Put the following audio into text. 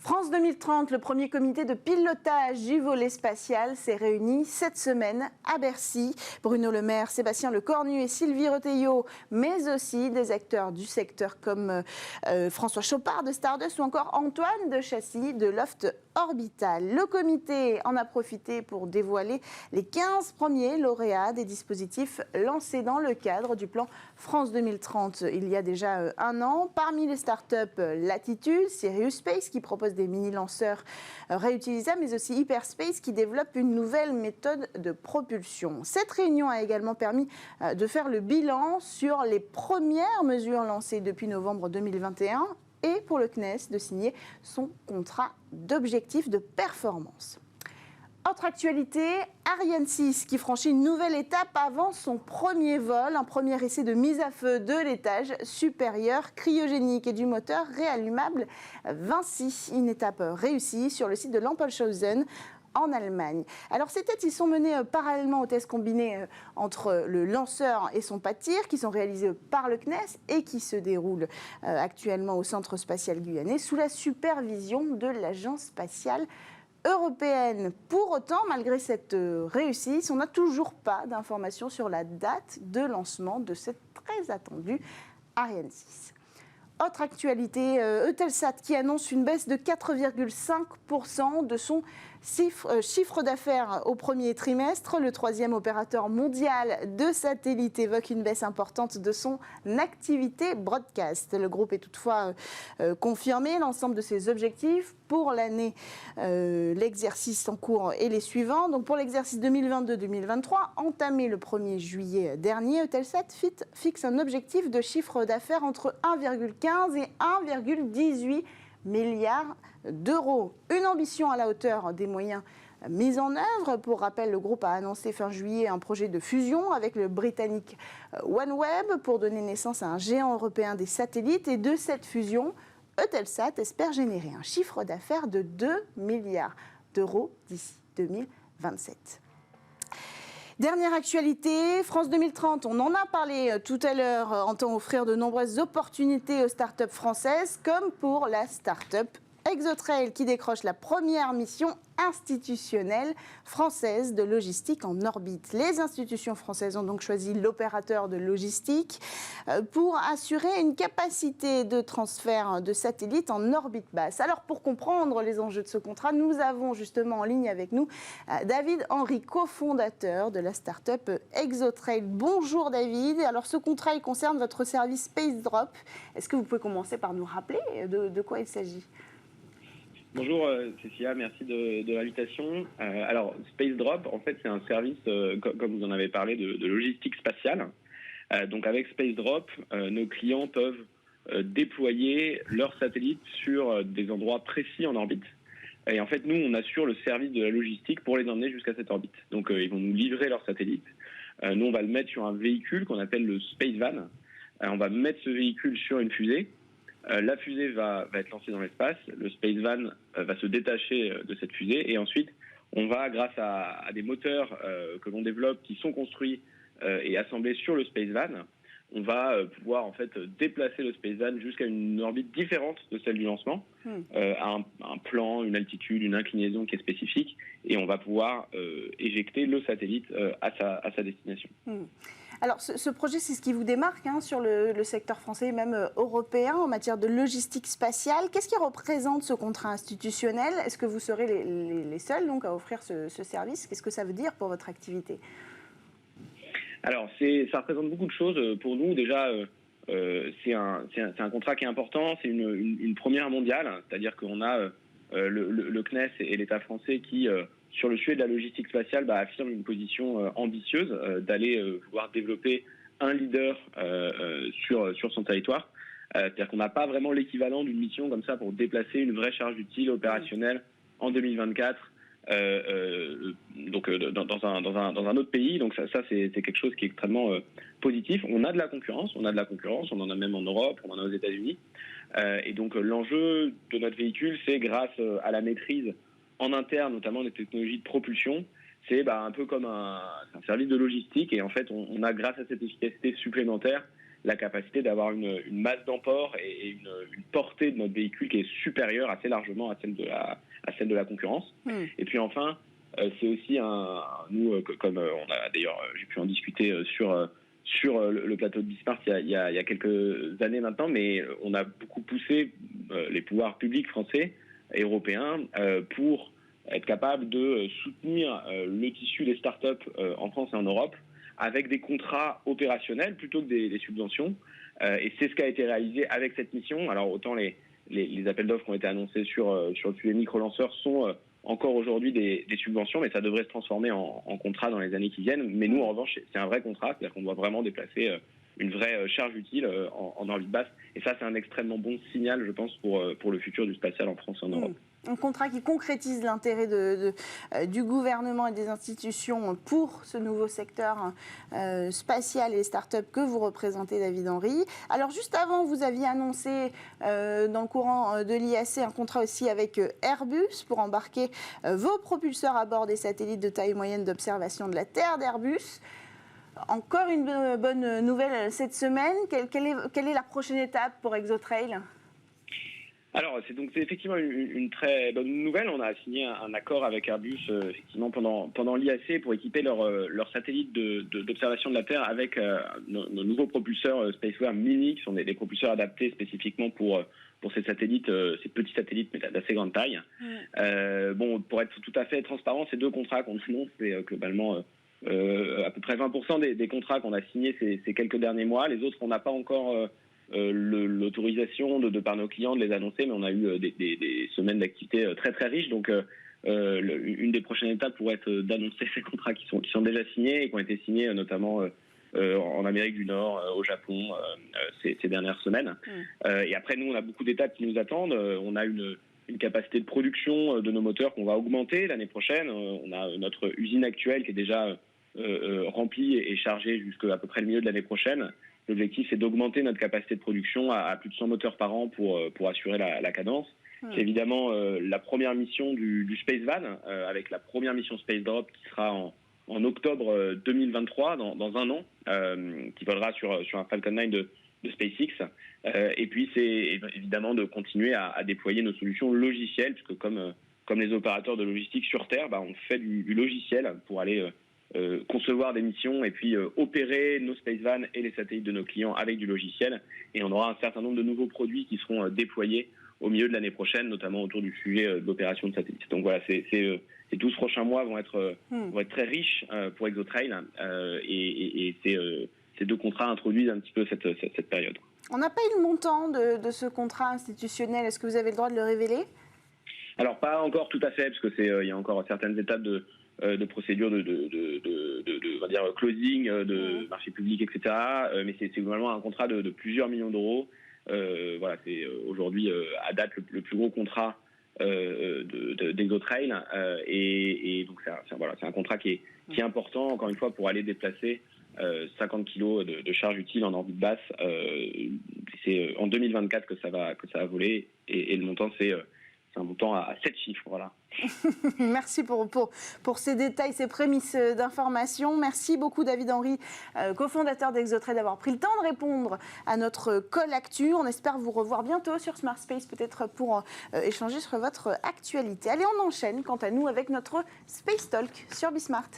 France 2030, le premier comité de pilotage du volet spatial, s'est réuni cette semaine à Bercy. Bruno Le Maire, Sébastien Lecornu et Sylvie Retailleau, mais aussi des acteurs du secteur comme François Chopard de Stardust ou encore Antoine de Chassis de Loft Orbital. Le comité en a profité pour dévoiler les 15 premiers lauréats des dispositifs lancés dans le cadre du plan France 2030 il y a déjà un an. Parmi les startups, Latitude, Sirius Space qui propose des mini-lanceurs réutilisables, mais aussi Hyperspace qui développe une nouvelle méthode de propulsion. Cette réunion a également permis de faire le bilan sur les premières mesures lancées depuis novembre 2021 et pour le CNES de signer son contrat d'objectifs de performance. Autre actualité, Ariane 6 qui franchit une nouvelle étape avant son premier vol, un premier essai de mise à feu de l'étage supérieur cryogénique et du moteur réallumable Vinci. Une étape réussie sur le site de Lampolshausen en Allemagne. Alors ces tests, ils sont menés parallèlement aux tests combinés entre le lanceur et son pas de tir qui sont réalisés par le CNES et qui se déroulent actuellement au Centre spatial guyanais sous la supervision de l'Agence spatiale européenne. Pour autant, malgré cette réussite, on n'a toujours pas d'informations sur la date de lancement de cette très attendue Ariane 6. Autre actualité, Eutelsat qui annonce une baisse de 4,5% de son chiffre d'affaires au premier trimestre. Le troisième opérateur mondial de satellites évoque une baisse importante de son activité broadcast. Le groupe est toutefois confirmé l'ensemble de ses objectifs pour l'année, l'exercice en cours et les suivants. Donc pour l'exercice 2022-2023, entamé le 1er juillet dernier, Eutelsat fixe un objectif de chiffre d'affaires entre 1,15 et 1,18 milliards d'euros. Une ambition à la hauteur des moyens mis en œuvre. Pour rappel, le groupe a annoncé fin juillet un projet de fusion avec le britannique OneWeb pour donner naissance à un géant européen des satellites. Et de cette fusion, Eutelsat espère générer un chiffre d'affaires de 2 milliards d'euros d'ici 2027. Dernière actualité, France 2030, on en a parlé tout à l'heure, entend offrir de nombreuses opportunités aux startups françaises, comme pour la startup Exotrail qui décroche la première mission institutionnelle française de logistique en orbite. Les institutions françaises ont donc choisi l'opérateur de logistique pour assurer une capacité de transfert de satellites en orbite basse. Alors pour comprendre les enjeux de ce contrat, nous avons justement en ligne avec nous David Henry, cofondateur de la start-up Exotrail. Bonjour David. Alors ce contrat il concerne votre service Space Drop. Est-ce que vous pouvez commencer par nous rappeler de quoi il s'agit ? Bonjour Cécilia, merci de l'invitation. Alors Space Drop, en fait, c'est un service, comme vous en avez parlé, de logistique spatiale. Donc avec Space Drop, nos clients peuvent déployer leurs satellites sur des endroits précis en orbite. Et en fait, nous, on assure le service de la logistique pour les emmener jusqu'à cette orbite. Donc ils vont nous livrer leurs satellites. Nous, on va le mettre sur un véhicule qu'on appelle le Space Van. On va mettre ce véhicule sur une fusée. La fusée va être lancée dans l'espace, le Space Van va se détacher de cette fusée et ensuite on va, grâce à des moteurs que l'on développe qui sont construits et assemblés sur le Space Van, on va pouvoir en fait déplacer le Space Van jusqu'à une orbite différente de celle du lancement, à un plan, une altitude, une inclinaison qui est spécifique et on va pouvoir éjecter le satellite à sa destination. Alors, ce projet, c'est ce qui vous démarque sur le secteur français et même européen en matière de logistique spatiale. Qu'est-ce qui représente ce contrat institutionnel ? Est-ce que vous serez les seuls donc, à offrir ce service ? Qu'est-ce que ça veut dire pour votre activité ? Alors, ça représente beaucoup de choses pour nous. Déjà, c'est un contrat qui est important. C'est une première mondiale, c'est-à-dire qu'on a le CNES et l'État français qui... sur le sujet de la logistique spatiale, affirme une position ambitieuse d'aller vouloir développer un leader sur son territoire. C'est-à-dire qu'on n'a pas vraiment l'équivalent d'une mission comme ça pour déplacer une vraie charge utile opérationnelle en 2024 donc dans un autre pays. Donc ça c'est quelque chose qui est extrêmement positif. On a de la concurrence, on en a même en Europe, on en a aux États-Unis. Et donc l'enjeu de notre véhicule, c'est grâce à la maîtrise en interne, notamment des technologies de propulsion, c'est un peu comme un service de logistique. Et en fait, on a, grâce à cette efficacité supplémentaire, la capacité d'avoir une masse d'emport et une portée de notre véhicule qui est supérieure assez largement à celle de la concurrence. Et puis enfin, c'est aussi nous, comme on a d'ailleurs, j'ai pu en discuter sur le plateau de Bismart il y a quelques années maintenant, mais on a beaucoup poussé les pouvoirs publics français et européens pour être capable de soutenir le tissu des startups en France et en Europe avec des contrats opérationnels plutôt que des subventions. Et c'est ce qui a été réalisé avec cette mission. Alors autant les appels d'offres qui ont été annoncés sur le sujet micro-lanceurs sont encore aujourd'hui des subventions, mais ça devrait se transformer en contrat dans les années qui viennent. Mais nous, en revanche, c'est un vrai contrat, c'est-à-dire qu'on doit vraiment déplacer une vraie charge utile en orbite basse. Et ça, c'est un extrêmement bon signal, je pense, pour le futur du spatial en France et en Europe. Un contrat qui concrétise l'intérêt du gouvernement et des institutions pour ce nouveau secteur spatial et start-up que vous représentez, David Henry. Alors juste avant, vous aviez annoncé dans le courant de l'IAC un contrat aussi avec Airbus pour embarquer vos propulseurs à bord des satellites de taille moyenne d'observation de la Terre d'Airbus. Encore une bonne nouvelle cette semaine. Quelle est la prochaine étape pour Exotrail ? Alors, c'est effectivement une très bonne nouvelle. On a signé un accord avec Airbus effectivement pendant l'IAC pour équiper leurs satellites d'observation de la Terre avec nos nouveaux propulseurs Spaceware Mini, qui sont des propulseurs adaptés spécifiquement pour ces satellites, ces petits satellites mais d'assez grande taille. Pour être tout à fait transparent, ces deux contrats qu'on annonce, c'est globalement à peu près 20% des contrats qu'on a signés ces quelques derniers mois. Les autres, on n'a pas encore l'autorisation de par nos clients de les annoncer, mais on a eu des semaines d'activité très très riches. Donc une des prochaines étapes pourrait être d'annoncer ces contrats qui sont déjà signés et qui ont été signés notamment en Amérique du Nord, au Japon ces dernières semaines. Et après, nous, on a beaucoup d'étapes qui nous attendent. On a une capacité de production de nos moteurs qu'on va augmenter l'année prochaine. On a notre usine actuelle qui est déjà remplie et chargée jusqu'à peu près le milieu de l'année prochaine. L'objectif, c'est d'augmenter notre capacité de production à plus de 100 moteurs par an pour assurer la cadence. C'est évidemment la première mission du Space Van, avec la première mission Space Drop qui sera en octobre 2023, dans un an, qui volera sur un Falcon 9 de SpaceX. Et puis, c'est évidemment de continuer à déployer nos solutions logicielles, puisque comme les opérateurs de logistique sur Terre, on fait du logiciel pour aller concevoir des missions et puis opérer nos Space Van et les satellites de nos clients avec du logiciel. Et on aura un certain nombre de nouveaux produits qui seront déployés au milieu de l'année prochaine, notamment autour du sujet de l'opération de satellites. Donc voilà, ces 12 prochains mois vont être très riches pour Exotrail et ces deux contrats introduisent un petit peu cette période. On n'a pas eu le montant de ce contrat institutionnel. Est-ce que vous avez le droit de le révéler ? Alors, pas encore tout à fait, parce que il y a encore certaines étapes de procédures on va dire closing, de marché public, etc. Mais c'est globalement un contrat de plusieurs millions d'euros. Voilà, c'est aujourd'hui à date le plus gros contrat d'Exotrail. Et donc c'est un contrat qui est important, encore une fois, pour aller déplacer 50 kilos de charge utile en orbite basse. C'est en 2024 que ça va voler. Et le montant, c'est un montant à 7 chiffres, voilà. Merci pour ces détails, ces prémices d'information. Merci beaucoup David Henry, cofondateur d'Exotrail, d'avoir pris le temps de répondre à notre call actu. On espère vous revoir bientôt sur Smart Space, peut-être pour échanger sur votre actualité. Allez, on enchaîne quant à nous avec notre Space Talk sur Bismart.